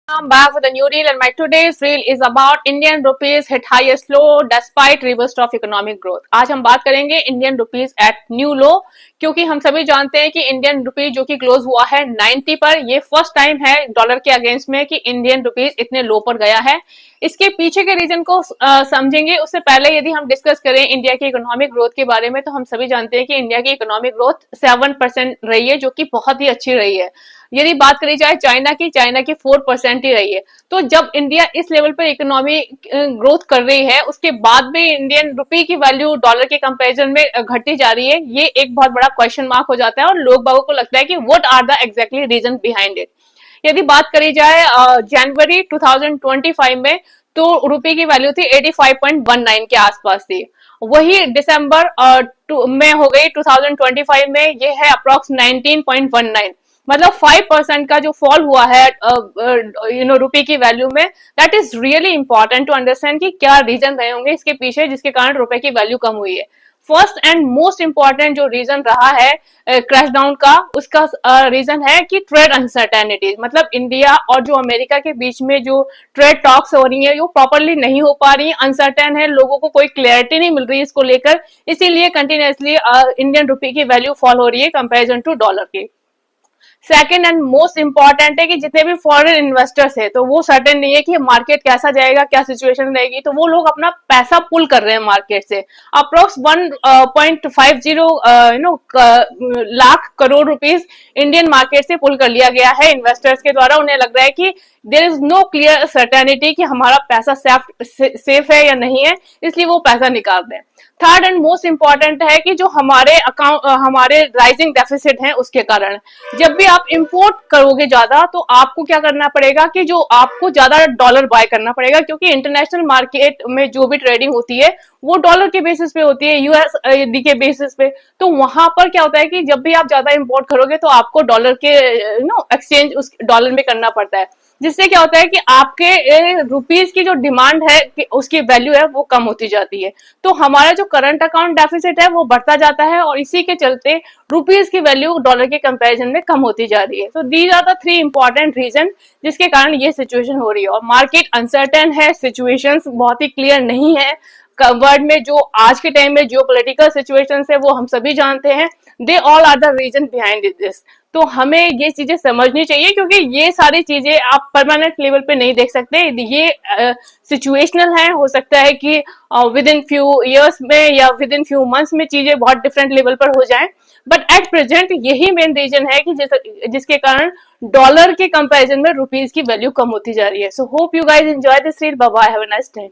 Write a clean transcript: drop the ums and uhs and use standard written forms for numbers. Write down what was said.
I'm back with a new reel, and my today's reel is about Indian rupees hit highest low despite reverse of economic growth. आज हम बात करेंगे Indian rupees eight new लो, क्योंकि हम सभी जानते हैं कि इंडियन रुपीज जो कि क्लोज हुआ है 90 पर, ये फर्स्ट टाइम है डॉलर के अगेंस्ट में कि इंडियन रुपीज इतने लो पर गया है। इसके पीछे के रीजन को समझेंगे। उससे पहले यदि हम डिस्कस करें इंडिया की इकोनॉमिक ग्रोथ के बारे में, तो हम सभी जानते हैं कि इंडिया की इकोनॉमिक ग्रोथ 7% रही है, जो कि बहुत ही अच्छी रही है। यदि बात करी जाए चाइना की 4% ही रही है। तो जब इंडिया इस लेवल पर इकोनॉमी ग्रोथ कर रही है, उसके बाद भी इंडियन रुपी की वैल्यू डॉलर के कंपैरिजन में घटती जा रही है, ये एक बहुत बड़ा क्वेश्चन मार्क हो जाता है और लोग बागों को लगता है कि what are the exactly reason behind it. यदि बात करी जाए जनवरी 2025 में, तो रुपए की वैल्यू थी 85.19 के आसपास थी। वही दिसंबर में हो गई 2025 में, ये है अप्रोक्स 19.19। मतलब 5% का जो फॉल हुआ है रुपए की वैल्यू में। That is really important to understand कि क्या रीजन रहे होंगे इसके पीछे जिसके कारण रुपए की वैल्यू कम हुई है। फर्स्ट एंड मोस्ट इंपॉर्टेंट जो रीजन रहा है क्रैश डाउन का, उसका रीजन है कि ट्रेड अनसर्टेनिटीज। मतलब इंडिया और जो अमेरिका के बीच में जो ट्रेड टॉक्स हो रही है वो प्रॉपरली नहीं हो पा रही है, अनसर्टेन है, लोगों को कोई क्लैरिटी नहीं मिल रही है इसको लेकर। इसीलिए कंटिन्यूसली इंडियन रुपए की वैल्यू फॉल हो रही है कंपेरिजन टू डॉलर की। सेकेंड एंड मोस्ट इंपॉर्टेंट है कि जितने भी फॉरेन इन्वेस्टर्स है, तो वो सर्टेन नहीं है कि मार्केट कैसा जाएगा, क्या सिचुएशन रहेगी, तो वो लोग अपना पैसा पुल कर रहे हैं मार्केट से। Approx 1.50 lakh crore rupees Indian market से पुल कर लिया गया है इन्वेस्टर्स के द्वारा। उन्हें लग रहा है कि there is no clear certainty कि हमारा पैसा सेफ है या नहीं है, इसलिए वो पैसा निकाल दें। थर्ड एंड मोस्ट इंपॉर्टेंट है कि जो हमारे राइजिंग डेफिसिट हैं, उसके कारण जब भी आप इंपोर्ट करोगे ज्यादा, तो आपको क्या करना पड़ेगा कि जो आपको ज्यादा डॉलर बाय करना पड़ेगा, क्योंकि इंटरनेशनल मार्केट में जो भी ट्रेडिंग होती है वो डॉलर के बेसिस पे होती है, यूएसडी के बेसिस पे। तो वहां पर क्या होता है कि जब भी आप ज्यादा इंपोर्ट करोगे तो आपको डॉलर के एक्सचेंज उस डॉलर में करना पड़ता है, जिससे क्या होता है कि आपके रुपीज की जो डिमांड है कि उसकी वैल्यू है वो कम होती जाती है। तो हमारा जो करंट अकाउंट डेफिसिट है वो बढ़ता जाता है और इसी के चलते रुपीज की वैल्यू डॉलर के कंपैरिजन में कम होती जा रही है। तो these are the 3 important reason जिसके कारण ये सिचुएशन हो रही है। और मार्केट अनसर्टेन है, सिचुएशंस बहुत ही क्लियर नहीं है वर्ल्ड में। जो आज के टाइम में जियोपॉलिटिकल सिचुएशंस है वो हम सभी जानते हैं। They all are the reason behind this. तो हमें ये चीजें समझनी चाहिए, क्योंकि ये सारी चीजें आप परमानेंट लेवल पे नहीं देख सकते, ये सिचुएशनल है। हो सकता है कि विद इन फ्यू ईयर्स में या विद इन फ्यू मंथ्स में चीजें बहुत डिफरेंट लेवल पर हो जाएं, बट एट प्रेजेंट यही मेन रीजन है कि जिसके कारण डॉलर के कंपैरिजन में रुपीज की वैल्यू कम होती जा रही है। So hope you guys enjoy this reel. Bye bye, have a nice day.